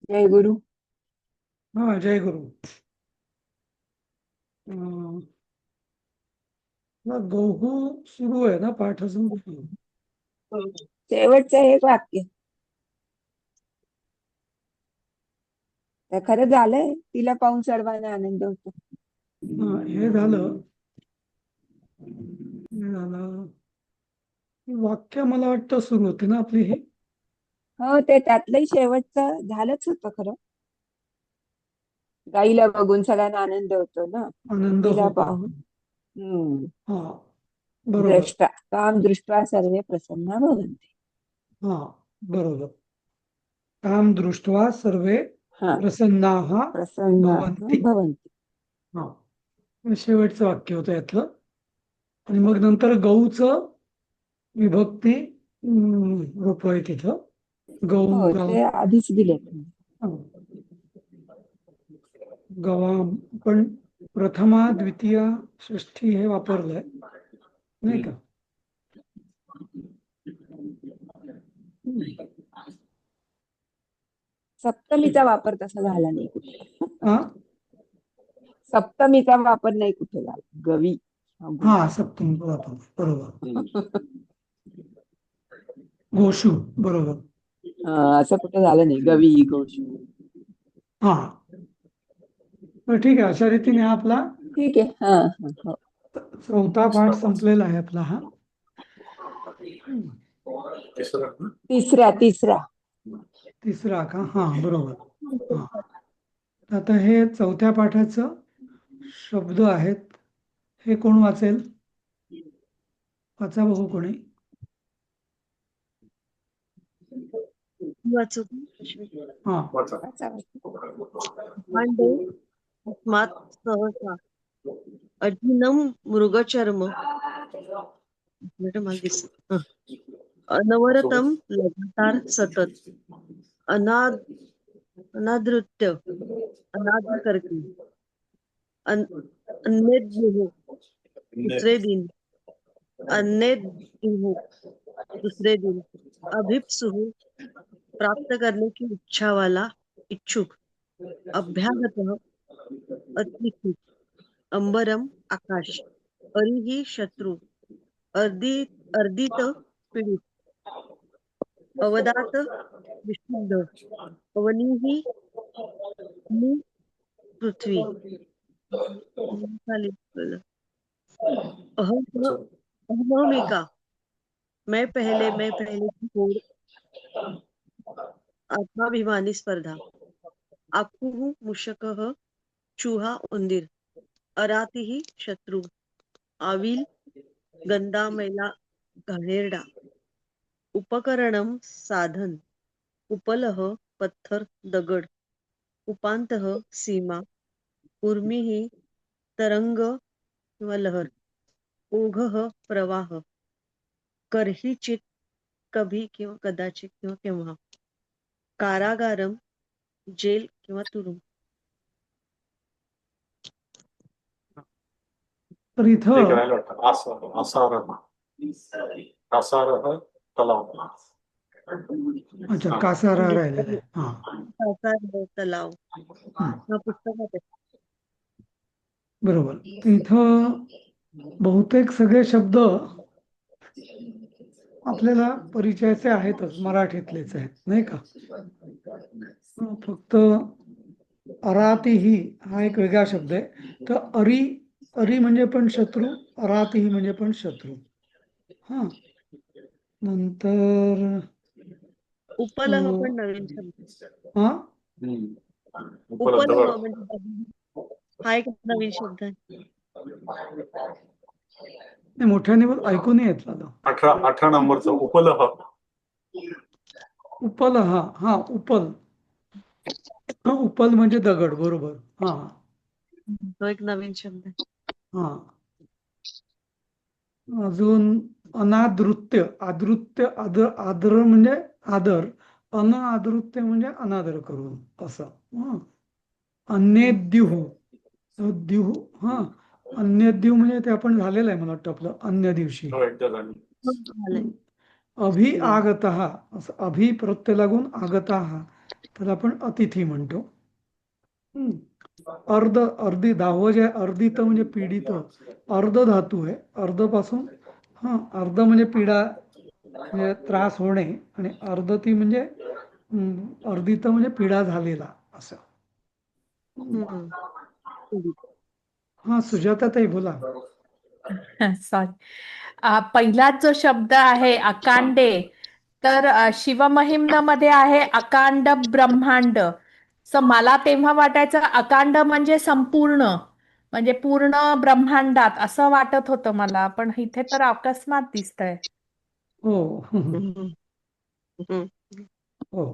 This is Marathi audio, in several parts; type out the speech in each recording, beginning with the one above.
जय गुरु. हा, जय गुरु. अं, गहू सुरू आहे ना पाठ अजून. शेवटचं एक वाक्य तर खरं झालंय. तिला पाहून सर्वांना आनंद होतो. हे झालं. हे झालं. वाक्य मला वाटतं सुरू होते ना आपली ही. हो, ते त्यातलंही शेवटचं झालंच होतं खरं. गाईला बघून सगळ्यांना आनंद होतो ना. आनंद तिला होतो. पाहून. हम्म. हा, बरोबर. द्रष्टा काम दृष्ट्वा सर्वे प्रसन्ना भवन्ति. हा, बरोबर. तां दृष्ट्वा सर्वे हा, प्रसन्नाः प्रसन्ना भवन्ति. भवन्ति. हा, हे शेवटचं वाक्य होतं यातलं. आणि मग नंतर गौचं विभक्ती रूप आहे तिथं. गौ हो, गाव. ते आधीच दिले. गवाम पण प्रथमा द्वितीय षष्ठी हे वापरलंय नाही का. सप्तमीचा वापर तसा झाला नाही कुठे. हा, सप्तमीचा वापर नाही कुठे झाला. गवी हा, सप्तमी वापर बरोबर. गोशू बरोबर. असं कुठे झालं नाही. गवी गोष्ट. हा, तर ठीक आहे. अशा रीतीने हा आपला ठीक आहे. हा हा हो. चौथा पाठ संपलेला आहे आपला हा. तिसरा तिसरा तिसरा का. हा, बरोबर. हा, आता हे चौथ्या पाठाचं शब्द आहेत. हे कोण वाचेल? वाचा बघू कोणी. वाचू. हा, वाचा. भांडे अस्मात् सहसा अधीनं मृगचर्म मला दिसत अनवरतम लगातार सतत अनादृत्य अनादर करके अन्य दूसरे दिन अन्य दूसरे दिन अभिप्सुः प्राप्त करने की इच्छा वाला इच्छुक अभ्यागत अतिथि अंबरम आकाश अरिही शत्रु अर्दित पीडित अवदात विशुद्ध अवनीही मु पृथ्वी खाली अहम अहमिका मैं पहले की होड़ आत्माभिमानी स्पर्धा आकुहु मुशकः चूहा उंदीर अरातिही शत्रु आविल गंदा मैला घाणेरडा उपकरणम साधन उपलह पत्थर दगड उपांतः सीमा उर्मिः तरंग किंवा लहर ओघः प्रवाह कर्हिचित कभी किंवा कदाचित किंवा केव्हा कारागारम जेल किंवा तुरुंग. तर इथं तलाव. अच्छा, कासारा म्हणजे राहिलेला आहे. हा, कासार तलाव हा पुस्तकात आहे. बरोबर. तर इथं बहुतेक सगळे शब्द आपल्याला परिचयाचे आहेतच, मराठीतलेच आहेत नाही का. फक्त अरातीही हा एक वेगळा शब्द आहे. तर अरी अरी म्हणजे पण शत्रू, अरातीही म्हणजे पण शत्रू. हा, नंतर उपलह पण नवीन शब्द. हा, उपलह म्हणजे हा एक नवीन शब्द आहे. नाही, मोठ्याने बोल, ऐकू नाही येत मला. 18 नंबरचा उपलह. उपल. हा हा, उपल. हा, उपल म्हणजे दगड, बरोबर. हा तो एक नवीन शब्द आहे. हा, अजून अनादृत्य. आदृत्य आदर म्हणजे आदर. अनादृत्य म्हणजे अनादर करून असं. अन्यद्युह. द्युह. हा, अन्यद्यु म्हणजे ते आपण झालेलं आहे मला वाटतं आपलं अन्य दिवशी. झालंय. अभि आगतः असं. अभि प्रत्यय लागून आगतः त्याला आपण अतिथी म्हणतो. अर्धी 10वं जे अर्धित म्हणजे पीडित, अर्ध धातू आहे. अर्धपासून अर्ध म्हणजे पीडा म्हणजे त्रास होणे, आणि अर्धती म्हणजे अर्धित म्हणजे पीडा झालेला असं. सुजाताताई बोला. सॉरी, पहिलाच जो शब्द आहे अकांडे, तर शिवमहिम्नमध्ये आहे अकांड ब्रह्मांड. मला तेव्हा वाटायचं अकांड म्हणजे संपूर्ण, म्हणजे पूर्ण ब्रह्मांडात असं वाटत होतं मला, पण इथे तर अकस्मात दिसतंय. हो हो,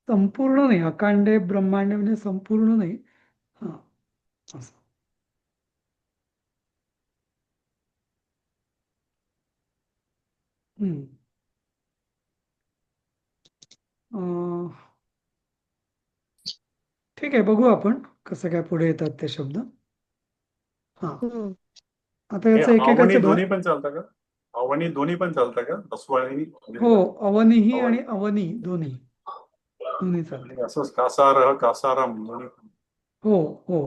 संपूर्ण नाही. अकांडे ब्रह्मांड म्हणजे संपूर्ण नाही. असं. ठीक आहे, बघू आपण कसं काय पुढे येतात ते शब्द. आता याचं अवनी एकेकाचे दोन्ही पण चालतं का? अवनी दोन्ही पण चालतं का? रस्वानी हो, अवनीही आणि अवनी दोन्ही चालते. असंच कासार कासारम दोन्ही पण. हो हो.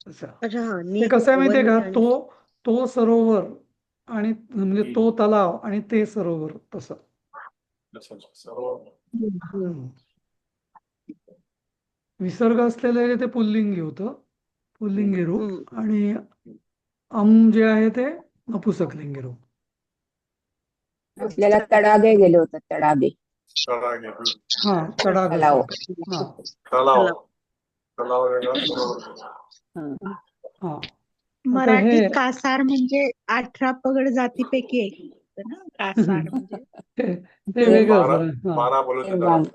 अच्छा, अच्छा हा ते कसं आहे माहितीये का, अवनी तो सरोवर आणि म्हणजे तो तलाव आणि ते सरोवर तसं. विसर्ग असलेलं ते पुल्लिंगी होतं, पुल्लिंगी रूप, आणि जे आहे ते नपुसकलिंगी रूप. आपल्याला तडागे गेले होते, तडागे. तडाग तलाव. तलाव तलाव वेगळा, सरोवर. आता मराठीत कासार म्हणजे 18 पगड जातीपैकी एक होतं ना, कासार म्हणजे. ते वेगळं जरा. 12 बोलत होते.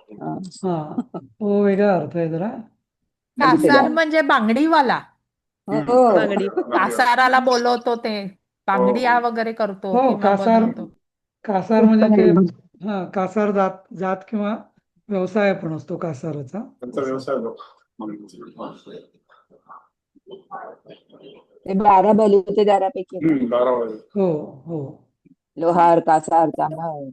तो वेगळा अर्थ आहे जरा. कासार म्हणजे बांगडीवाला. हो, बांगडी. कासाराला बोलवतो ते, बांगड्या वगैरे करतो हो, किंवा बनवतो. कासार म्हणजे ते कासार जात किंवा व्यवसाय पण असतो कासाराचा. त्यांचा व्यवसाय ते 12 बलुतेदारापैकी एक. 12 वाजले. हो हो. लोहार, कासार, चांभार.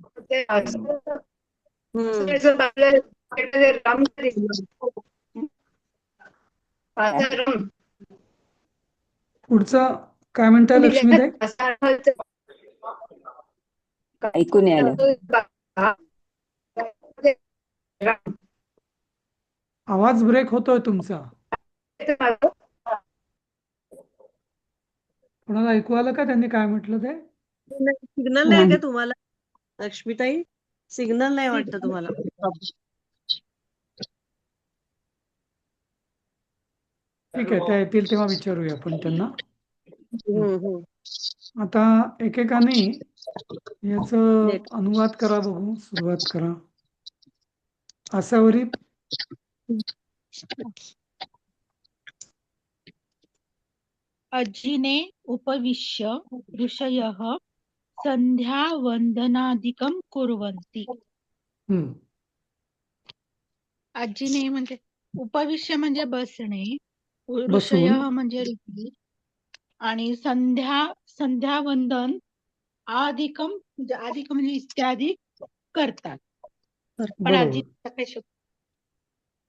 पुढचं काय म्हणताय लक्ष्मीताई? ऐकून यायला. आवाज ब्रेक होतोय तुमचा. कोणाला ऐकू आलं का त्यांनी काय म्हटलं ते? सिग्नल नाही का तुम्हाला लक्ष्मीताई? सिग्नल नाही वाटतं तुम्हाला? ठीक आहे, त्या येतील तेव्हा विचारूया आपण त्यांना. आता एकेकाने याच अनुवाद करा, बघू, सुरुवात करा. आसावरी. अजिने उपविश्य ऋषयः संध्यावंदनादिकं कुर्वन्ति. अजिने म्हणजे उपविश्य म्हणजे बसणे, ऋषयः म्हणजे ऋषी, आणि संध्यावंदन आदिकम म्हणजे इत्यादी करतात. पण आजी काय शब्द?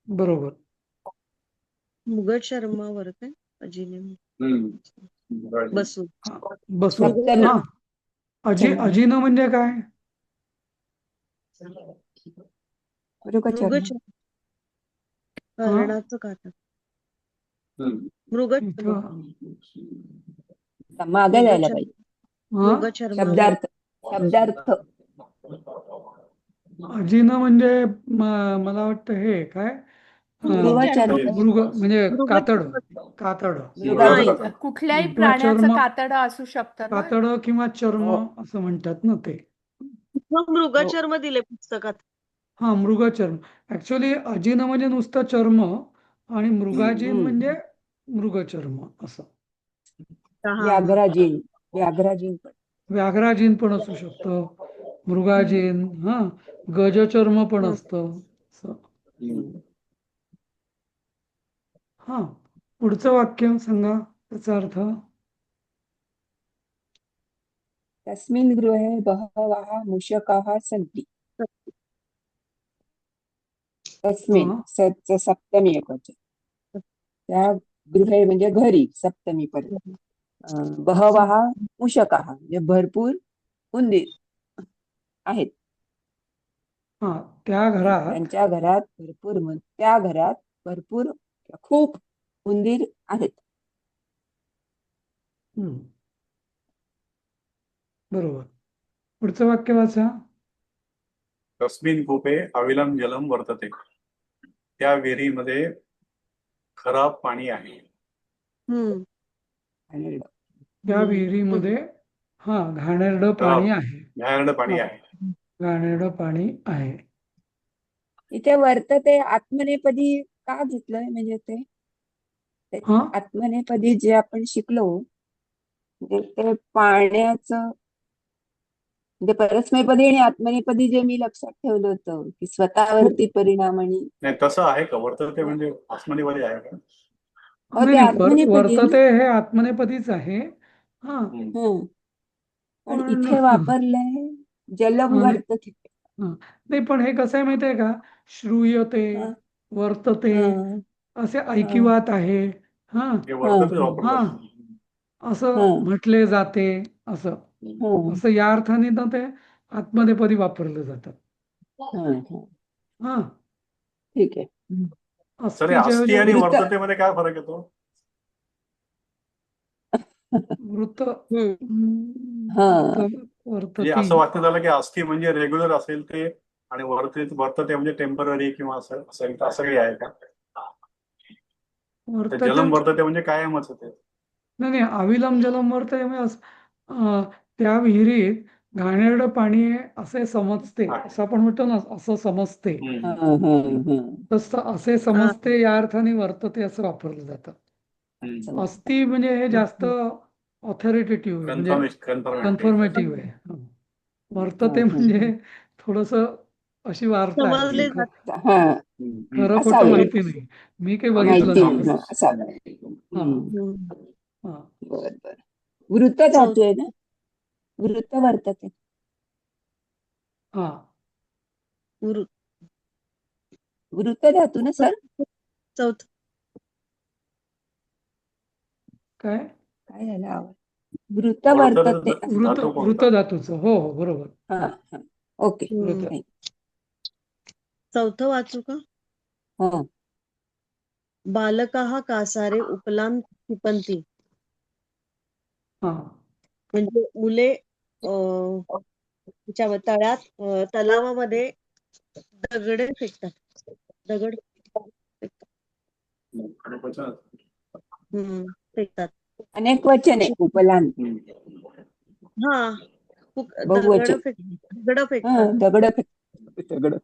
बरोबर. मुगट शर्मावर काय अजिने बसून. अजिनं म्हणजे काय? मृगचर्म. हरणाचं कातड. मृगचर्म. मागे जायला पाहिजे. मृगचर्म. शब्दार्थ. अजिनं म्हणजे मला वाटतं हे काय, मृग म्हणजे कातड. कुठल्याही प्राण्याचं कातड असू शकतं. कातड किंवा चर्म असं म्हणतात ना ते. मृगचर्म दिले पुस्तकात. मृगचर्म. ऍक्च्युअली अजिनं म्हणजे नुसतं चर्म, आणि मृगाजीन म्हणजे मृगचर्म असं. व्याघ्राजीन पण असू शकतं, मृगाजीन, गजचर्म पण असतं. पुढचं वाक्य सांगा, त्याचा अर्थ. तस्मिन् गृहे बहवः मूषकाः सन्ति. तस्मिन् हा सच सप्तमी एकवचन. त्या गृहे म्हणजे घरी सप्तमी पर्यंत. बहवः मूषकाः म्हणजे भरपूर उंदीर आहेत. हा त्या घरात त्यांच्या घरात त्या घरात भरपूर खूप उंदीर आहेत. हम्म, बरोबर. पुढचं वाक्य वाचा. तस्मिन् कूपे अविलं जलं वर्तते. त्या विहिरीमध्ये खराब पाणी आहे. हम्म. आणि त्या विहिरीमध्ये घाणेरडं पाणी आहे. घाणेरडं पाणी आहे. घाणेरडं पाणी आहे. इथे वर्तते आत्मनेपदी का घेतलंय म्हणजे ते हा आत्मनेपदी जे आपण शिकलो म्हणजे ते पाण्याचं म्हणजे परस्मैपदी आणि आत्मनेपदी जे मी लक्षात ठेवलं होतं की स्वतःवरती परिणाम आणि नाही तसं आहे का? वर्तते म्हणजे आसमानीवाली आहे का? हो नाही ते नाही आत्मनेपदी आहे ना. वर्तते हे आत्मनेपदीच आहे. हा हं. पण पण इथे वापरलंय जलम आणि वर्तते. नाही पण हे कसं आहे माहितीये का, श्रूयते हं, वर्तते हं, असे हं, ऐकिवात आहे. हा हे वर्तते हं, वापरलं. असं हं, म्हटले जाते असं हं, असं या अर्थाने ना ते आत्मनेपदी वापरलं जातं. हं, हं. हा ठीक आहे. सर हे अस्थिचे अस्थि म्हणजे आणि वृत्त वर्तते मध्ये काय फरक येतो? वृत्त हं. म्हणजे वर्तती. असं वाटतं झालं की अस्थि म्हणजे रेग्युलर असेल ते आणि वर्तते म्हणजे टेम्पररी किंवा असं असं असं काही आहे का? तर वर्तते जलम वर्तते म्हणजे कायमच होते. नाही नाही अविलंब जलम वर्तते म्हणजे त्या विहिरीत घाणेरडं पाणी आहे असे समजते, असं आपण म्हणतो ना, असं समजते. हम्म. हं, हं, हं. तसं असे समजते या अर्थाने वर्तते असं वापरलं जातं. हम्म. अस्थि म्हणजे हे जास्त ऑथॉरिटेटिव्ह आहे, म्हणजे कन्फर्मेटिव्ह. कन्फर्मेटिव्ह आहे. वर्तते हं, हं. म्हणजे थोडस अशी वार्ता आहे समजले की जाते. हं. खरं खोटं असावे. माहिती नाही, मी काही बघितलं माहिती नाही. नाही. हं, असावे. हा हम्म. हा बर बर. वृत्त धातू आहे ना. वृत्त वर्तते. हा वृ- वृत्त धातू ना सर. चौथ काय काय झालं आवाज. वृत्त वृत्त वर्तते. वृत धातू वृत कोणता? धातूचं, हो हो बरोबर. हा हा. ओके. वृत. हम्म. चौथं वाचू का? हं. बालकाः कासारे उपलां क्षिपन्ति. हा म्हणजे मुले त्याच्यावर तलावामध्ये दगडे फेकतात. दगड फेकतात. अनेक वचन आहे उपलान. हा बहुवचन. दगड फेकतात. हं, दगड दगड.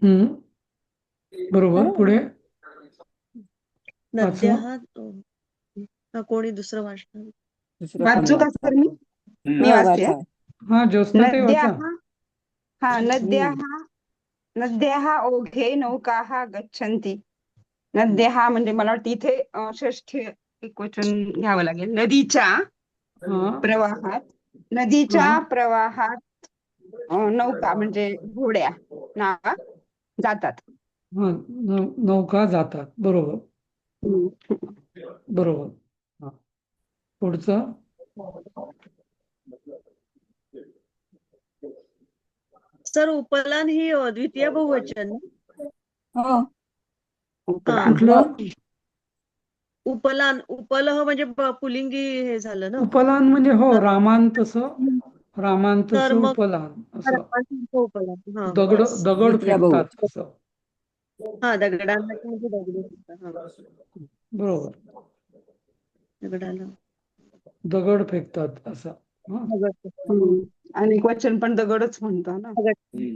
हम्म बरोबर. पुढे नद्या वाचवा. कोणी दुसरं वाचणार? दुसरं वाचू कोणी का सर मी? मी हा वाचते. वाचा. हा ज्योत्स्नाताई वाचा. नद्याः ओघे नौकाः गच्छन्ति. नद्याः म्हणजे मला वाटतं इथे षष्ठी एकवचन घ्यावं लागेल. नदीच्या हा प्रवाहात हा नौका म्हणजे घोड्या नावा जातात. हा नौका जातात. बरोबर बरोबर. हा पुढचं. सर उपलान ही द्वितीय बहुवचन ना? हो. उपलान. कुठलं उपलह म्हणजे पुलिंगी हे झालं ना. उपलान म्हणजे हो रामांतस तर मग उपलान असं उपलान. हा दगड द्वितीय फेकतात बहुवचन. असं. हा दगडांना म्हणजे दगड फेकतात. हा बरोबर. दगडाला दगड फेकतात असं. हा दगड फेकतात. अनेक वचन पण दगडच म्हणतो ना.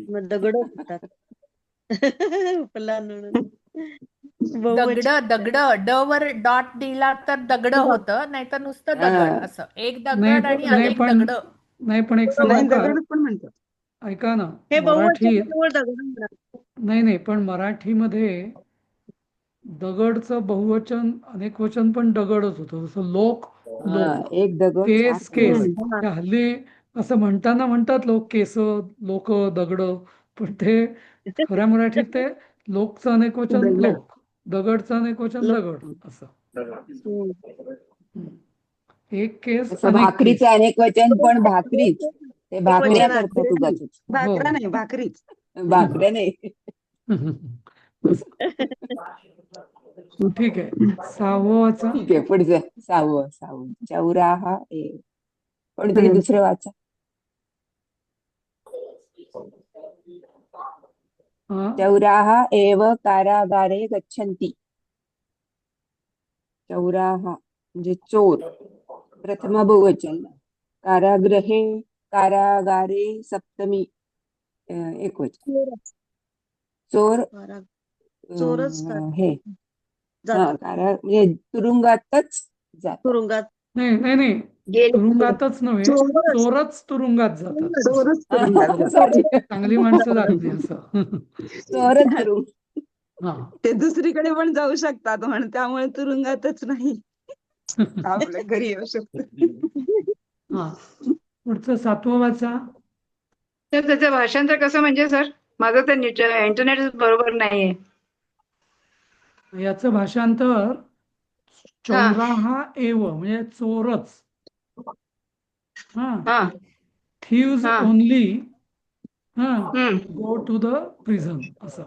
मग दगड फेकतात. उपलान म्हणून दगड बहुवचन. दगड ड वर डॉट दिला तर दगड होतं, नाहीतर नुसतं दगड. हा. असं एक नाही दगड आणि नाही अनेक पण दगड. नाही पण एक बरोबर. सांगू नाही का, दगडच पण म्हणतात. ऐका ना, हे बहुवचन मराठीत त्याच्यामुळे दगड म्हणतात. नाही पण मराठीमध्ये दगडचं बहुवचन अनेक वचन पण दगडच होतं. जसं लोक हा, एक दगड चार केस माणसं. हे हल्ली असं म्हणताना म्हणतात लोक केस, लोक, दगड, पण ते खऱ्या मराठीत ते लोकचं अनेकवचन दगड. लोक, दगडचं अनेकवचन दगड असं. हम्म. हम्म. एक केस तसं अनेक केस. भाकरीचं अनेक वचन पण भाकरीच. ते भाकऱ्या एकवचन करतात भाकरी. उगाचच. भाकऱ्या नाही, भाकरीच. भाकऱ्या नाही. असं. ठीक आहे. 6वं वाचा. ठीक आहे, पुढचं 6वं. चौराहा एव. कोणीतरी दुसरं वाचा. हा. चौराहा एव कारागारे गच्छन्ति. चौराहा म्हणजे चोर, प्रथम बहुवचन. कारागृहे, कारागारे सप्तमी एकवचन. चोर चोरच हे जातात म्हणजे तुरुंगातच जातात. तुरुंगात. नाही गेले. तुरुंगातच नव्हे, चोरच. चोरच तुरुंगात जातात. चोरच तुरुंगात जातात. सॉरी, चांगली माणसं जात नाही असं. चोरच तुरुंग. हा. ते दुसरीकडे पण जाऊ शकतात म्हणून त्यामुळे तुरुंगातच नाही, आपल्या घरी येऊ शकतात. हा. पुढचं 7वं वाचा. तर त्याचं भाषांतर कसं म्हणजे सर? माझं तर इंटरनेट बरोबर नाहीये. याचं भाषांतर चौराहा एव म्हणजे चोरच. हा. हा. थीव्स हा. ओनली हम्म. गो टू द प्रिझन असं.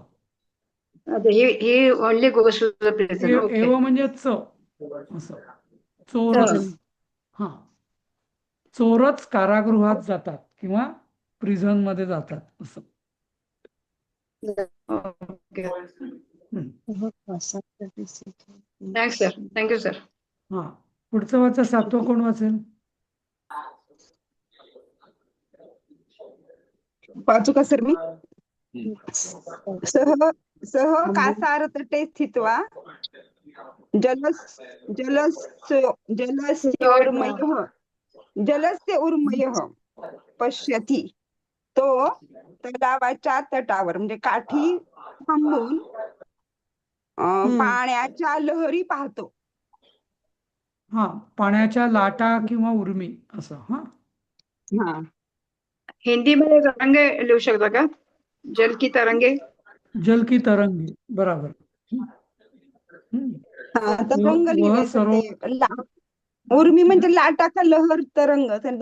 He only goes to the prison. Okay. एव म्हणजे च असं. चोरच. हा. चोरच कारागृहात जातात किंवा प्रिझन मध्ये जातात असं. ओके. हम्म. Thanks sir. Thank you sir. हा. पुढचं वाचा. 7वं कोण वाचेल? वाचू का सर मी? सह कासार तटे स्थित्वा जलस्य उर्मयः पश्यति. तो तलावाच्या तटावर म्हणजे काठी थांबून पाण्याच्या लहरी पाहतो. हा. पाण्याच्या लाटा किंवा उर्मी असं. हा. हा. हिंदीमध्ये तरंगे लिहू शकता का? जल की तरंगे. जल की तरंगे. बराबर. हम्म. हा, तरंग वह लिहायचं सरो ते. उर्मी म्हणजे लाटा का लहर तरंग, तर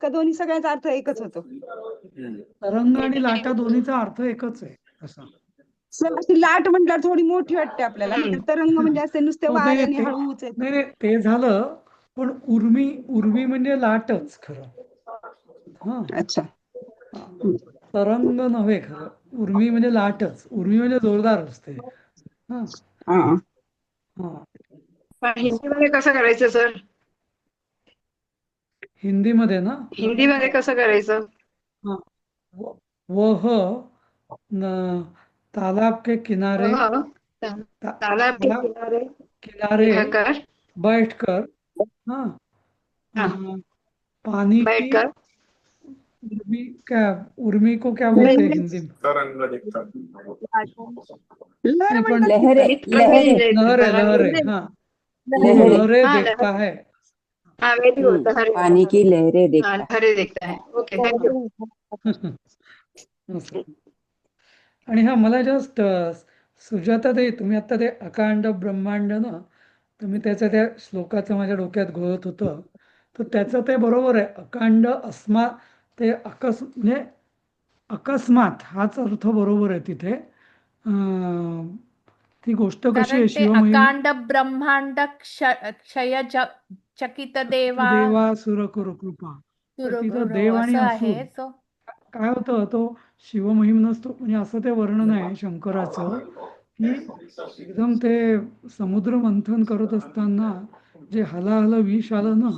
दोन्ही सगळ्याचा अर्थ एकच होतो. तरंग आणि लाटा दोन्हीचा अर्थ एकच आहे असा. अशी लाट म्हटल्यावर थोडी मोठी वाटते आपल्याला, आणि तरंग म्हणजे असे नुसते हो, वाऱ्याने हळूच येतात. नाही ते झालं, पण उर्मी म्हणजे लाटच खरं. हा. अच्छा. तरंग नव्हे खरं. उर्मी म्हणजे लाटच. उर्मी म्हणजे जोरदार असते. हा. हा. पण हिंदीमध्ये कसं करायचं सर? हिंदीमध्ये ना, हिंदीमध्ये कसं करायचं? हा. वह तालाब के किनारे तालाब के किनारे रहकर बैठकर हाँ हाँ, पानी की बैठकर उर्मी को क्या बोलते हैं हिंदी में? तरंग दिखतात. लहर नहीं, पण म्हणतात. लहरे लहरे हाँ लहरे लहरे हाँ, देखता है. हाँ वेरी गुड. लहरे. पानी की लहरे हाँ, देखता. लहरे देखता है. Okay thank you. असं. आणि हा मला जस्ट सुजाता ताई, तुम्ही आता ते अकांड ब्रह्मांड ना, तर मी त्याच्या त्या श्लोकाचं माझ्या डोक्यात घोळत होतं, तर त्याचं ते बरोबर आहे. अकांड अस्मात ते म्हणजे अकस्मात हाच अर्थ बरोबर आहे तिथे. ती गोष्ट कशी कारण आहे? ते शिवमहिम अकांड ब्रह्मांड क्षय चकित देवा देवा सुर करू कृपा. तर तिथं देव आणि असं असुर आहे. सो काय होतं, तो शिवमहिम नसतो म्हणजे असं ते वर्णन आहे शंकराचं, की एकदम ते समुद्र मंथन करत असताना जे हलाहल विष आलं ना,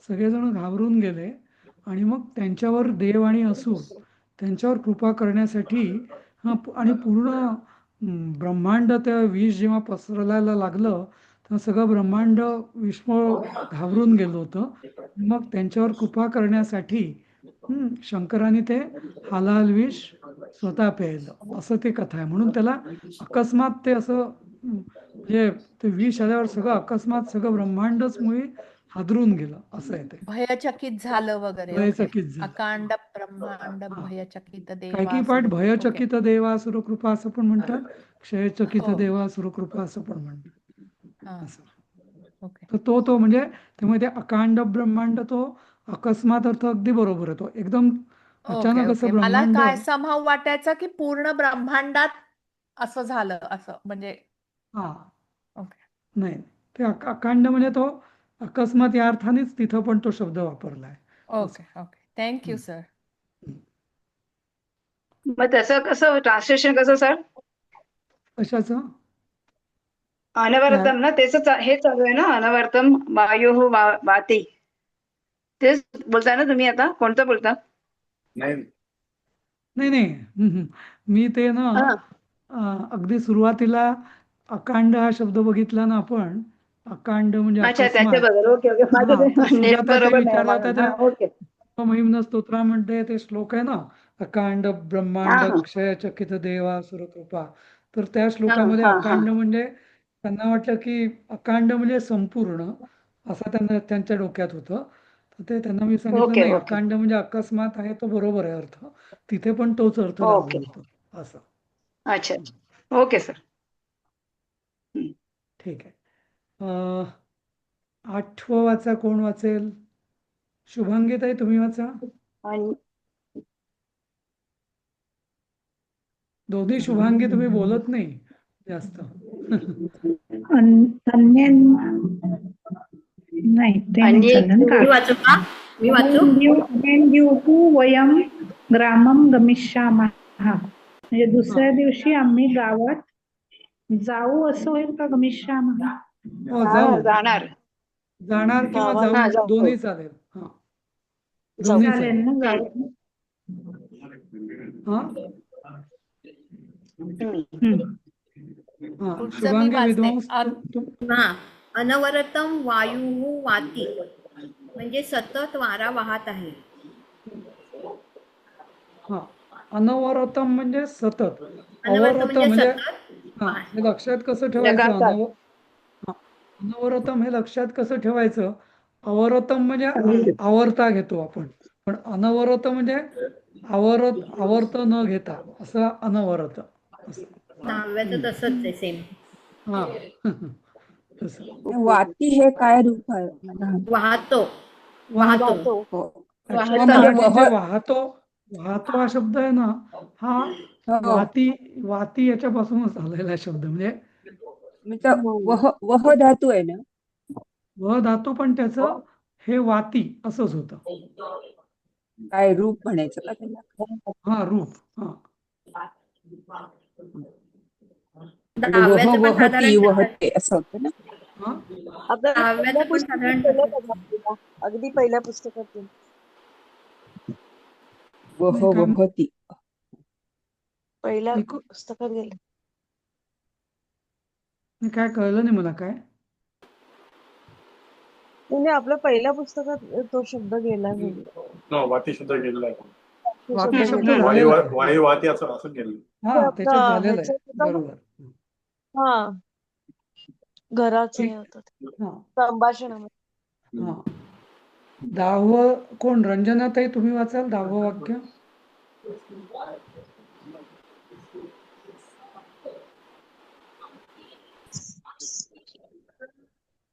सगळेजण घाबरून गेले, आणि मग त्यांच्यावर देव आणि असुर त्यांच्यावर कृपा करण्यासाठी आणि पूर्ण ब्रह्मांड त्या विष जेव्हा पसरायला लागलं, तेव्हा सगळं ब्रह्मांड विस्मळ घाबरून गेलं होतं. मग त्यांच्यावर कृपा करण्यासाठी शंकराने ते हलाहल विष स्वतः प्यायलं, असं ते कथा आहे. म्हणून त्याला अकस्मात ते असं म्हणजे ते विष आल्यावर सगळं अकस्मात सगळं ब्रह्मांडच मुळी हादरून गेलं असं आहे ते. भयचकित झालं वगैरे. ओके. भयचकित झालं. अकांड ब्रह्मांड हा. भयचकित काही देवा काही पाठ सुरकृपा. ओके. भयचकित देवासुर कृपा असं पण म्हणतात, क्षयचकित हो. देवासुर कृपा असं पण म्हणतात. हा. असं ओके. तर तो म्हणजे त्यामुळे ते अकांड ब्रह्मांड तो अकस्मात अर्थ अगदी बरोबर आहे. तो एकदम ओके. अचानक असं ओके. मला ब्रह्मांड काय समहाव वाटायचं की पूर्ण ब्रह्मांडात असं झालं असं म्हणजे. हा ओके. नाही ते अकांड म्हणजे तो अकस्मात या अर्थानेच तिथं पण तो शब्द वापरलाय. ओके. ओके. Thank you sir. मग त्याचं कसं ट्रान्सलेशन कसं सर? कशाचं? अनवरतम ना त्याच हे चालू आहे ना, अनवरतम वायु वाती. तेच बोलताय ना तुम्ही आता? कोणतं बोलता? नाही नाही नाही मी ते ना अगदी सुरुवातीला अकांड हा शब्द बघितला ना आपण. अकांड म्हणजे अच्छा अकस्मात. त्याच्याबद्दल. Okay okay. माझं हा, तर ते नेट सुजाता ते बरोबर नाही विचारलं माझं. होतं हा, त्या ओके. महिम्न स्तोत्रामध्ये ते श्लोक आहे ना, अकांड ब्रह्मांड हा, हा. क्षयचकित देवासुर कृपा. तर त्या हा, श्लोकामध्ये हा, हा. अकांड म्हणजे त्यांना वाटलं की अकांड म्हणजे संपूर्ण असं त्यांच्या डोक्यात होतं. तर ते त्यांना मी सांगितलं ओके नाही, ओके अकांड म्हणजे अकस्मात आहे तो बरोबर आहे अर्थ. तिथे पण तोच अर्थ लागू ओके. होतो असं. अच्छा अच्छा. Okay sir. ठीक आहे. 8वं वाचा, कोण वाचेल? शुभांगीताई तुम्ही वाचा. आणि दोन्ही शुभांगी, तुम्ही बोलत नाही जास्त. अन्य नाही ते नाही आणि चाललं ना मी का? वाचू का? मी वाचू? द्युः वयम ग्रामम गमिष्यामः. म्हणजे दुसऱ्या दिवशी आम्ही गावात जाऊ असं होईल का? गमिष्यामः. हो, जाऊ. जाणार. जाणार किंवा हा जाऊ जाऊ. दोन्ही चालेल. हा दोन्ही चालेल चालेल. ना जाऊ? हा हा पुढचं मी शुभांगी वाचते. विद्वांस हा. अनवरतम वायू वाती म्हणजे सतत वारा वाहत आहे. हा अनवरतम म्हणजे सतत. अनवरत अवरत म्हणजे म्हणजे सतत. हा हे लक्षात कसं ठेवायचं? अनवरतम हे लक्षात कसं ठेवायचं? अवरतम म्हणजे आवर्ता घेतो आपण, पण अनवरत म्हणजे आवर्त न घेता असं अनवरत असं. 10व्याचं तसंच आहे सेम. हा तसं. वाती हे काय रूप आहे? मला वाहतो. वाहतो. हो. ऍक्च्युली म्हणजे मराठीत जे वाहतो हा शब्द आहे ना, हा हो. वाती याच्यापासूनच आलेला शब्द. म्हणजे वह धातू आहे ना. व धातू, पण त्याचं हे वाती असंच होतं. काय रूप म्हणायचं का त्याला? हा रूप. हा म्हणजे वह 10व्याचं पण वहती साधारण वहते असं होतं ना. हा 10व्याचं पण साधारण तसंच. अगदी पहिल्या पुस्तकातून. वह नाही, काय वहती. पहिल्या ऐकू पुस्तकात गेले. नाही, काय कळलं नाही मला. काय म्हणजे आपल्या पहिल्या पुस्तकात तो शब्द गेला नाही. वाती शब्द गेलेला आहे. वाती शब्द वायू झालेला आहे. वायू वाती असं असं गेलं. हा त्याच्यात झालेलं आहे. ह्याच्यात बरोबर. हा घराचं हे ठीक. होतं हा संभाषणामध्ये. हा 10वं कोण? रंजनाताई तुम्ही वाचाल 10वं वाक्य.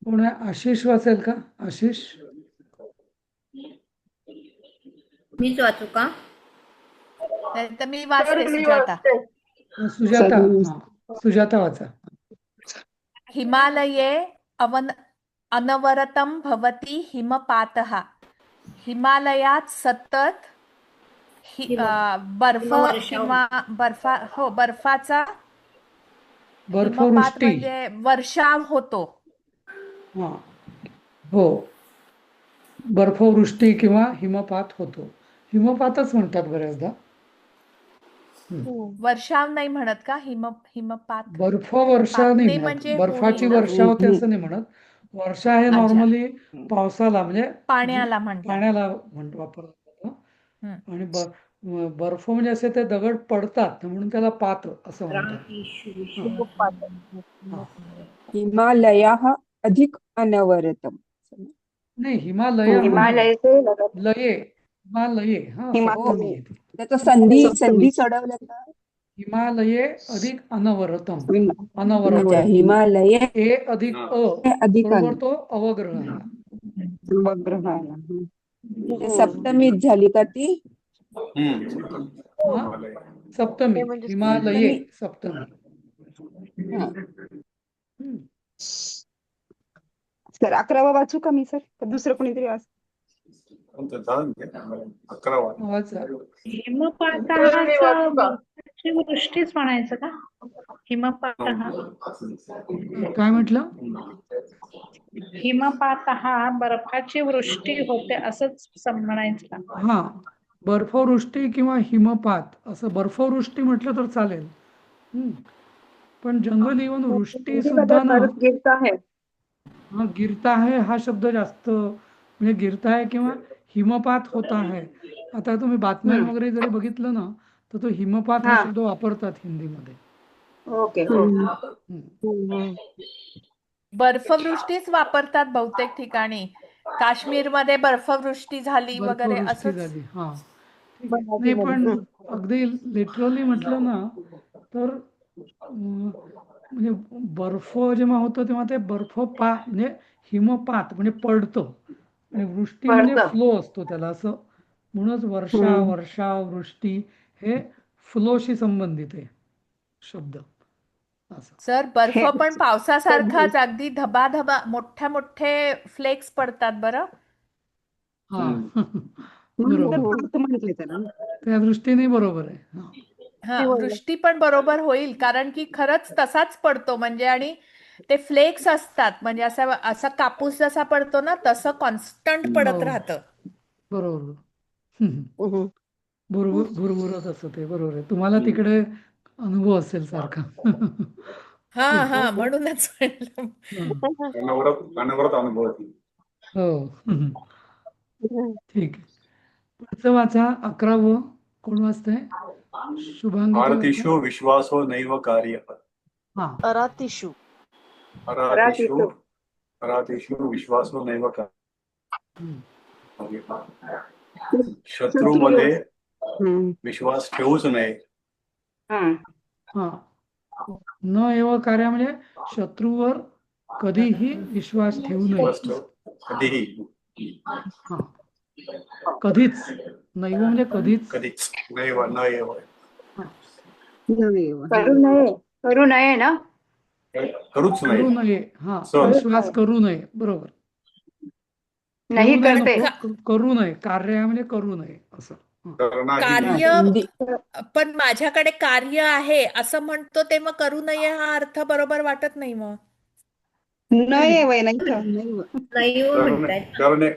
कोण आहे? आशिष वाचेल का? आशिष. मीच वाचू का? तर मी वाचते सुजाता. सुजाता. हा सुजाता वाचा. हिमालये अनवरतम भवति हिमपातः. हिमालयात सतत बर्फ हिमवर्षाव. किंवा बर्फाचा हिमपात बर्फवृष्टी. म्हणजे वर्षाव होतो. हा हो, बर्फवृष्टी किंवा हिमपात होतो. हिमपातच म्हणतात बऱ्याचदा. वर्षाव नाही म्हणत का? हिमपात. बर्फवर्षा नाही पातने म्हणत. म्हणजे बर्फाची होणे ना. वर्षा होते असं नाही म्हणत. वर्षा हे अच्छा. नॉर्मली पावसाला म्हणजे पाण्याला म्हणतात. पाण्याला वापरलं जातं. आणि बर्फ म्हणजे असे ते दगड पडतात म्हणून त्याला पात असं म्हणतात. हिमालयाः अधिक अनवरतम. नाही, हिमालय हा नाही. हिमालयाचे लगातार लये, हिमालये हा हिमालय. सप्तमी येते. त्याचं संधी सप्तमी. सोडवलं तर हिमालये अधिक अनवरतम, अच्छा, अनवरतम. हिमालय ए अधिक अ अधिक बरोबर तो अवग्रह आला. उपग्रह आला. ते सप्तमीच झाली का ती? हा सप्तमी, हिमालये सप्तमी. हा. हम्म. सर 11वा वाचू का मी सर? का दुसरं कोणीतरी वाच? कोणतं झालं ना? 11वा. वाचा. हिमपाताचं बर्फाची वृष्टीच म्हणायचं का? हिमपात हा काय म्हटलं? हिमपात हा बर्फाची वृष्टी होते असंच म्हणायचं का? हा, बर्फवृष्टी किंवा हिमपात असं बर्फवृष्टी म्हटलं तर चालेल. हम्म. पण जनरली इव्हन वृष्टी हिंदीमध्ये सुद्धा ना, बर्फ गिरता है. हा गिरता है हा शब्द जास्त म्हणजे गिरता है किंवा हिमपात होता है. आता तुम्ही बातम्या वगैरे जरी बघितलं ना, तर तो हिमपात हा हा. शब्द वापरतात हिंदीमध्ये. ओके हम्म. बर्फवृष्टीच वापरतात बहुतेक ठिकाणी. काश्मीरमध्ये बर्फवृष्टी झाली वगैरे बर्फवृष्टी असंच. झाली. हा ठीक आहे. नाही पण अगदी लिटरली म्हटलं ना तर म्हणजे बर्फ जेव्हा होतं तेव्हा ते बर्फपात म्हणजे हिमपात म्हणजे पडतं आणि वृष्टी म्हणजे पडतं. फ्लो असतो त्याला असं. म्हणूनच वर्षा वृष्टी हे फ्लोशी संबंधित आहे शब्द असं. सर बर्फ हे पण पावसासारखाच अगदी धबाधबा मोठे मोठे फ्लेक्स पडतात बरं. हा म्हणून तर बरोबर, पात म्हटले त्याला ना. त्या दृष्टीने बरोबर आहे. हा. हा, वृष्टी पण बरोबर होईल कारण की खरंच तसाच पडतो म्हणजे आणि ते फ्लेक्स असतात म्हणजे असा असा कापूस जसा पडतो ना तसं कॉन्स्टंट पडत राहतं. बरोबर. भुरभुरत असं ते बरोबर आहे. तुम्हाला तिकडे अनुभव असेल सारखा. हा म्हणूनच म्हणलं. अनवरत अनुभव आहे. हो. ठीक आहे. पुढचं वाचा 11वं. कोण वाचतंय? शुभांगी ताई वाचा. भारतीषु विश्वासो नैव कार्य. हा. अरातिषु अरातिषु विश्वासो नैव कार्य. हम्म. शत्रूमध्ये विश्वास ठेवूच नये. हा, न एव कार्य म्हणजे शत्रूवर कधीही विश्वास ठेवू नये. विश्वास ठेव कधीही. हा, कधीच. नैव म्हणजे कधीच. कधीच नैव न एव. करू नये ना. करूच करू नाही. नये. हा, विश्वास करू नये. बरोबर. नाही ठेवू नये करते. नको, करू नये. कार्य म्हणजे करू नये असं. कार्य पण माझ्याकडे कार्य आहे असं म्हणतो तेव्हा करू नये हा अर्थ बरोबर वाटत नाही मग. नाही वय नाही का?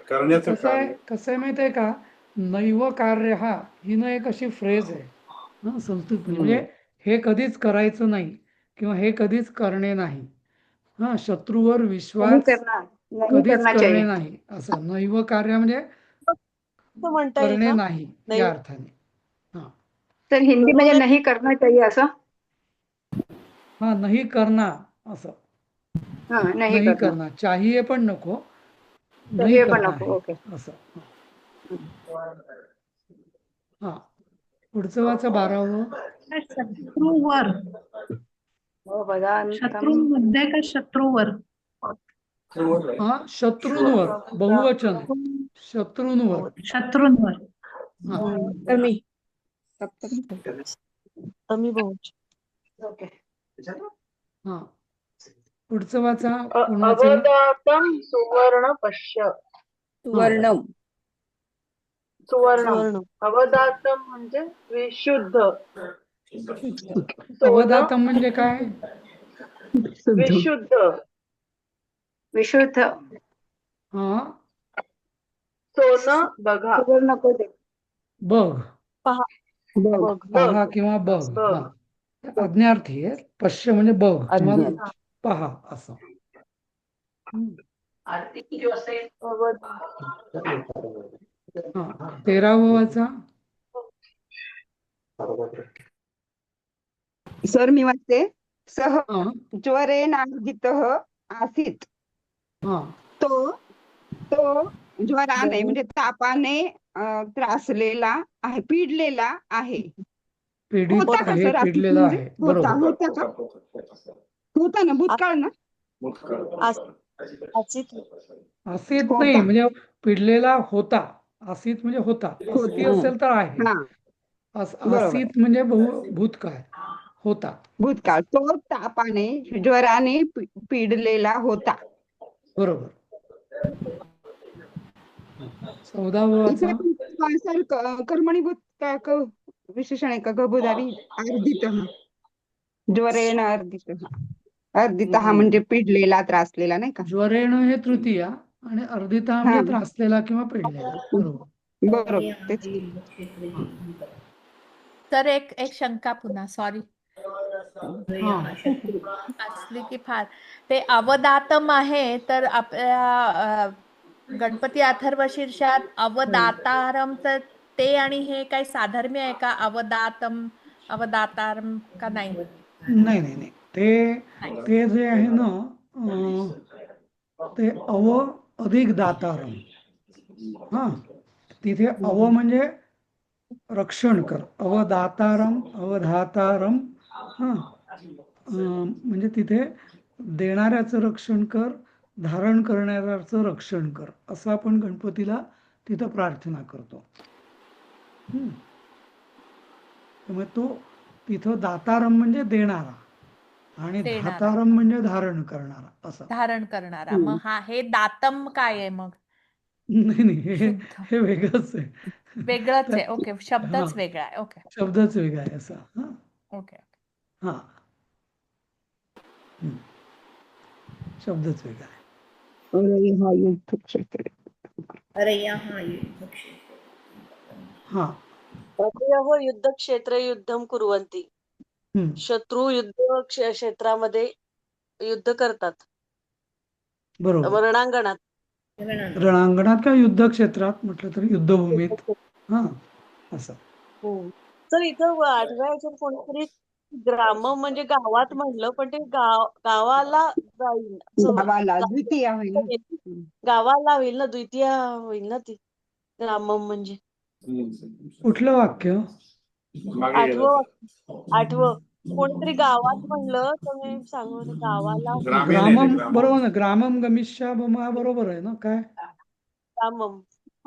करण्याचं कार्य. कसं आहे माहिती आहे का? नैव कार्य हा ही ना एक अशी फ्रेज आहे हा संस्कृत म्हणजे हे कधीच करायचं नाही किंवा हे कधीच करणे नाही. हा, शत्रूवर विश्वास कधीच करणे नाही असं. नैव कार्य म्हणजे म्हणता येईल करणे का? नाही या अर्थाने. हा तर हिंदी म्हणजे नाही करना चाहिए असं. हा, नाही करना असं. नाही करना चाहिए पण नको, नाही करना आहे असं. हा, पुढचं वाचा 12वं. शत्रूवर. शत्रूंमध्ये का शत्रूवर? हा, शत्रूंवर बहुवचन आहे. शत्रूंवर. शत्रूंवर. सप्तमी. सप्तमी बहुवचन. हा, पुढचं वाचा. अवदातं सुवर्ण पश्य. सुवर्णम. सुवर्ण. अवदातं म्हणजे विशुद्ध. अवदातम म्हणजे काय? विशुद्ध. हा, सोनं बघा. बघ. पहा किंवा बघ. बघ. हा, आज्ञार्थी आहे. पश्य म्हणजे बघ किंवा पहा असं. हा, 13वं वाचा. सर मी वाचते. सह हा, ज्वरेणार्दितः आसीत्. हा, तो तो ज्वराने म्हणजे तापाने त्रासलेला आहे, पिडलेला आहे. पीडित होता का आहे, सर? आसित पिडलेला म्हणजे आहे, होता बरोबर. होता का? होता ना, भूतकाळ ना. असित आसित होता. नाही, म्हणजे पिडलेला होता. आसित म्हणजे होता. अस्ति होता. असेल तर आहे. हा, बरोबर. आसित म्हणजे भूतकाळ, होता. भूतकाळ. तो तापाने ज्वराने पिडलेला होता. बरोबर. 14वा इथे वाचा. सर कर्मणी विशेषण आहे का? गभोदारी अर्धित ज्वरेण अर्धित अर्धित म्हणजे पिडलेला, त्रासलेला, नाही का? ज्वरेण हे तृतीया आणि अर्धिता हा, म्हणजे त्रासलेला किंवा पिडलेला. बरोबर. बरोबर. तेच. तर एक शंका पुन्हा, सॉरी हा, असली की फार. ते अवदातम आहे, तर आपल्या गणपती अथर्व शीर्षात अवदातारम, तर ते आणि हे काही साधर्म्य आहे का? अवदातारम का नाही? नाही नाही नाही, ते जे आहे ना, ते अव अधिक दातारम. हा, तिथे अव म्हणजे रक्षण कर, अवदातारम, अवधातारम. हा, म्हणजे तिथे देणाऱ्याचं रक्षण कर, धारण करणाऱ्याचं रक्षण कर, असं आपण गणपतीला तिथं प्रार्थना करतो. त्यामुळे तो तिथं दातारम म्हणजे देणारा आणि देणारा. धातारम म्हणजे धारण करणारा, असं. धारण करणारा. मग हे दातम काय आहे मग? नाही नाही, शुद्ध हे वेगळंच आहे. वेगळंच आहे. ओके, हा, शब्दच वेगळा आहे. ओके शब्दच वेगळा आहे असा. हा, ओके. हा, शब्दच वेगळा आहे. हा युद्ध क्षेत्र. अरे यहाँ युद्धक्षेत्र. हा, अतयः युद्धक्षेत्रे युद्धम कुर्वन्ति. शत्रू युद्ध क्षेत्रामध्ये युद्ध करतात, बरोबर. रणांगणात. रणांगणात किंवा युद्ध क्षेत्रात म्हटलं तरी युद्धभूमीत. हा, असं. तर इथं 8व्या याच्यात कोणीतरी ग्रामम म्हणजे गावात म्हणलं, पण ते गावाला जाईल असं गावाला द्वितीय होईल ना. गावाला होईल ना, द्वितीय होईल ना ती ग्रामम म्हणजे. कुठलं वाक्य? 8वं कोणीतरी गावात म्हणलं तर मी सांगू गावाला. ग्रामम, बरोबर ना. ग्रामम गमिष्यामः बरोबर आहे ना. काय ग्रामम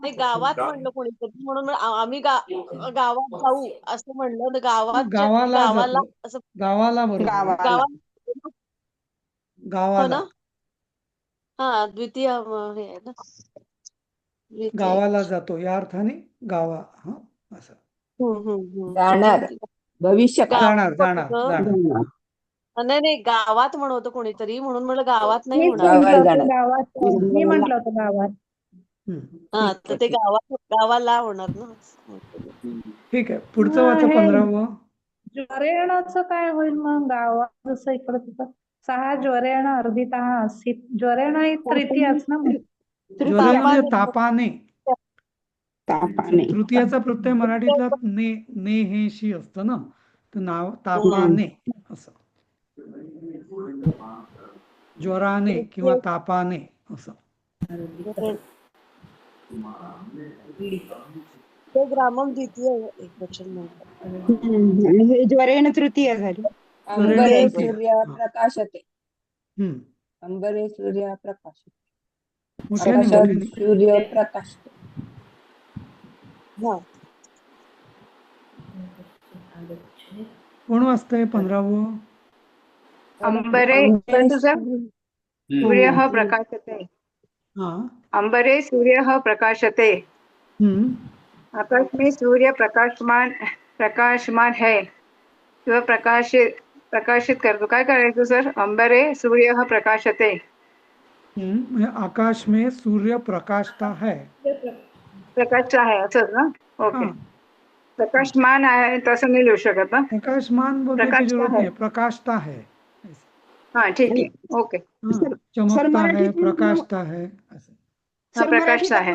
ते गावात म्हणलं कोणीतरी, म्हणून आम्ही गावात जाऊ असं म्हणलं. गावाला गावाला जातो. असं गावाला, बरोबर. गावाला. हो गावाला, ना. हा, द्वितीय हे आहे ना. गावाला जातो या अर्थाने गावा. हा, असं. जाणार, भविष्य काळ. जाणार. नाही, गावात म्हणत कोणीतरी, म्हणून म्हणलं गावात नाही मीच होणार. म्हटलं होतं जाणार. गावात. मी म्हटलं होतं गावात. हा, तर ते गावाला होणार ना. ठीक आहे. पुढचं वाचा, 15वं. ज्वरेणाचं काय होईल मग गावात? जसं इकडं तिथं 6 ज्वरेण अर्धित आसीत. ज्वरेण ही तृतीयाच ना मग. ज्वरेण म्हणजे तापाने. तापाने. तृतीयाचा प्रत्यय मराठीतला ने हे शी असतं ना, तर नाव तापाने असं. ज्वराने किंवा तापाने असं. ते ग्रामम द्वितीय एकवचन म्हणतात. आणि हे ज्वरेण तृतीय झाली. अंबरे सूर्य प्रकाशते. अंबरे सूर्य प्रकाशते. मोठ्याने आकाशात सूर्य प्रकाशते. कोण वाचतंय 15वं? अंबरे सूर्यः प्रकाशते. हा, अंबरे सूर्यः प्रकाशते. आकाश में सूर्य प्रकाशमान है किंवा प्रकाशित करतो. काय करायचं सर? अंबरे सूर्यः प्रकाशते. म्हणजे आकाश में सूर्य प्रकाशता है. प्रकाशता है असंच ना. ओके. प्रकाशमान आहे तसं नाही लिहू शकत ना. प्रकाशमान बोलने की जरूरत नहीं है, प्रकाशता है. हाँ, ठीक है. ओके. चमकता है, प्रकाशता है. प्रकाशता है.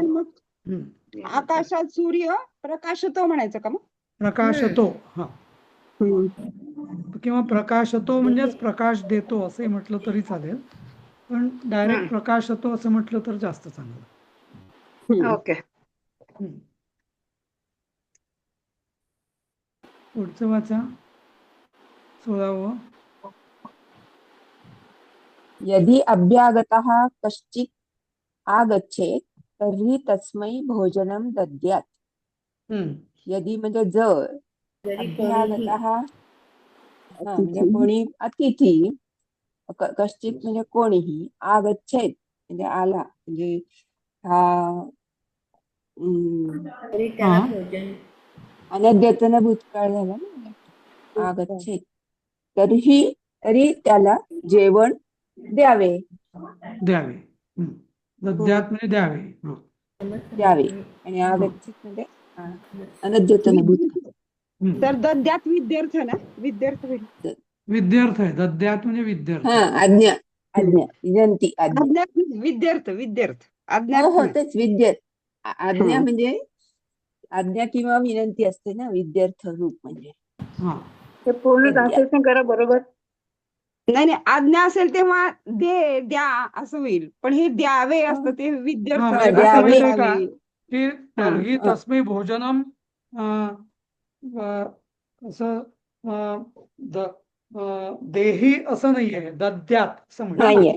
आकाशात सूर्य प्रकाशतो म्हणायचं का मग? प्रकाशतो. हा, किंवा प्रकाशतो म्हणजेच प्रकाश देतो असं म्हटलं तरी चालेल, पण डायरेक्ट प्रकाशतो असं म्हटलं तर जास्त चांगलं. ओके. हम्म. पुढचं वाचा 16वं. यदि अभ्यागतः कश्चित् आगच्छेत् तर्हि तस्मै भोजनं दद्यात्. हम्म. यदि म्हणजे जर जरी कोणीही अभ्यागतः म्हणजे कोणी अतिथी कश्चित म्हणजे कोणीही आगच्छेत म्हणजे आला म्हणजे हा तरी त्याला हा. भोजन अनद्यतन भूतकाळ झाला ना आगच्छेत तरी त्याला जेवण द्यावे. द्यावे. हम्म. दद्यात म्हणजे द्यावे. हा. द्यावे आणि आगच्छेत म्हणजे अनद्यतन भूतकाळ. हम्म. तर दद्यात विद्यार्थ ना, विद्यार्थ होईल. विद्यार्थ आहे. दद्यात म्हणजे विद्यार्थ. आज्ञा विनंती आज्ञा. अज्ञात विद्यार्थ विद्यार्थ हो अज्ञात हो नाही. तेच विद्यार्थ आज्ञा म्हणजे आज्ञा किंवा विनंती असते ना विद्यार्थ रूप म्हणजे हा. ते पूर्ण विद्या. ट्रान्सलेशन करा बरोबर. नाही नाही, आज्ञा असेल तेव्हा द्या असं होईल, पण हे द्यावे असतं ते विद्यार्थ हा, असतं. कसं द्यावे. माहिती आहे का की हा. तर्ही हा. तस्मै भोजनम असं देही असं नाहीये, दद्यात असं म्हणजे. नाहीये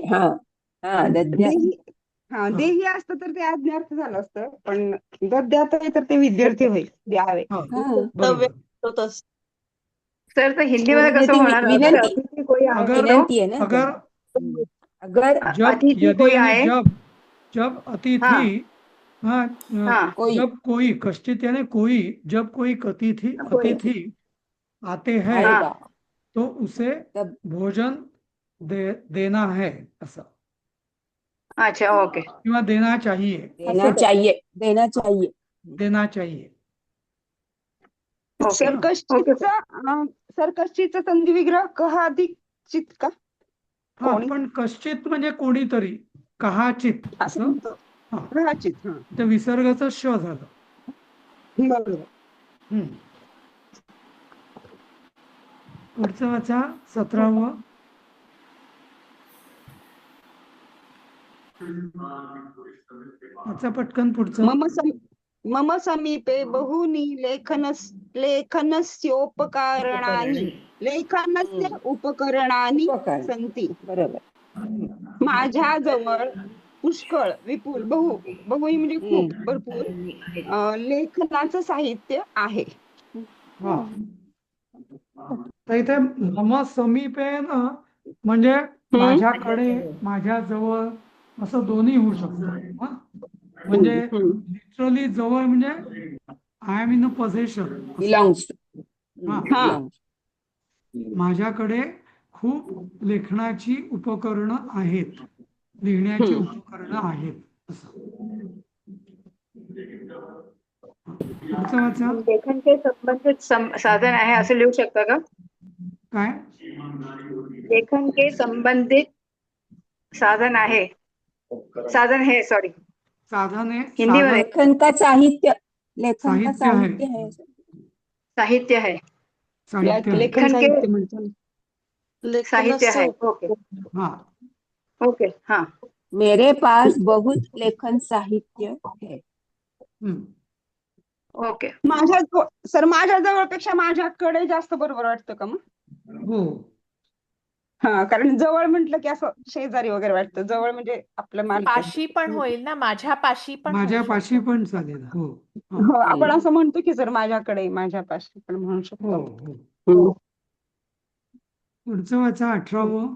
दद्यात. देही असतं तर ते आज्ञार्थ झालं असतं, पण दद्यात आहे तर ते विद्यार्थी होईल, द्यावे. हा, कर्तव्य बरोबर. होतच. सर तर हिंदीमध्ये म्हणजे कसं ती होणार? अगर विनंती अतिथी कोई आहे अगर तो विनंती आहे ना अगर अगर जब अतिथी यदि कोई यानी आए. जब अतिथी हाँ. कोई जब कोई कश्चित यानी कोई जब कोई अतिथि आते हैं आएगा तो उसे तब भोजन देना है असं अच्छा ओके. किंवा देना चाहिए देना चाहिए देना चाहिए. ओके. Okay sir. सरकश्चितचा संधी विग्रह कहा अधिक चित का? हा, कोणी? पण कश्चित म्हणजे कोणीतरी कहाचित असं. हा, कहाचित. हा, ते विसर्गाचं श झालं. बरोबर. हम्म. पुढचं वाचा 17वं. वाचा पटकन पुढचं. मम समीपे बहूनि लेखनस्योपकरणानि लेखनस्य उपकरणानि उपकरण. सन्ति. बरोबर. माझ्याजवळ पुष्कळ विपुल बहु म्हणजे खूप भरपूर लेखनाचं साहित्य आहे. हा, तर इथे मम समीपे ना म्हणजे माझ्याकडे, माझ्याजवळ असं दोन्ही होऊ शकतं. म्हणजे लिटरली जवळ म्हणजे I am in a possession. Belongs हा. माझ्याकडे खूप लेखनाची उपकरणं आहेत, लिहिण्याची उपकरणं आहेत असं. पुढचं वाचा. लेखनचे संबंधित साधन आहे असं लिहू शकता का? काय? लेखन के संबंधित साधन आहे. साधन है सॉरी. साधने हिंदीमध्ये लेखन का साहित्य साहित्य है. है. साहित्य है. साहित्य है. लेखन साहित्य म्हणतो. साहित्य है. ओके हा. ओके. हाँ. मेरे पास बहुत लेखन साहित्य है. ओके. माझ्या जवळपेक्षा माझ्याकडे जास्त बरोबर वाटतं का मग? हो. हा, कारण जवळ म्हटलं की असं शेजारी वगैरे वाटतं. जवळ म्हणजे आपलं मालक. पाशी पण होईल ना, माझ्या पाशी पण होऊ माझ्या पाशी शकतं. पण चालेल. हो. हो, आपण असं म्हणतो की सर माझ्याकडे, माझ्या पाशी पण म्हणू हो. शकतो. हो. पुढचं वाचा 18वं.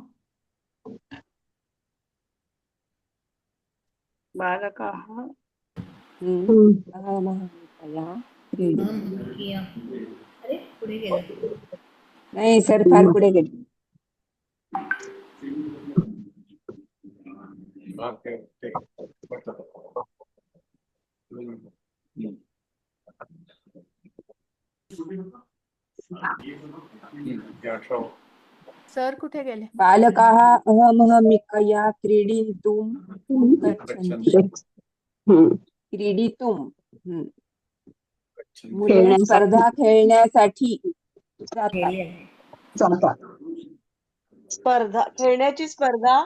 बालका अरे पुढे गेलं. नाही सर फार पुढे गेले. सर कुठे गेले? बालकाः अहमहमिकया क्रीडितुं गच्छन्ति. क्रीडितुं मुले स्पर्धा खेळण्यासाठी जातात. स्पर्धा खेळण्याची स्पर्धा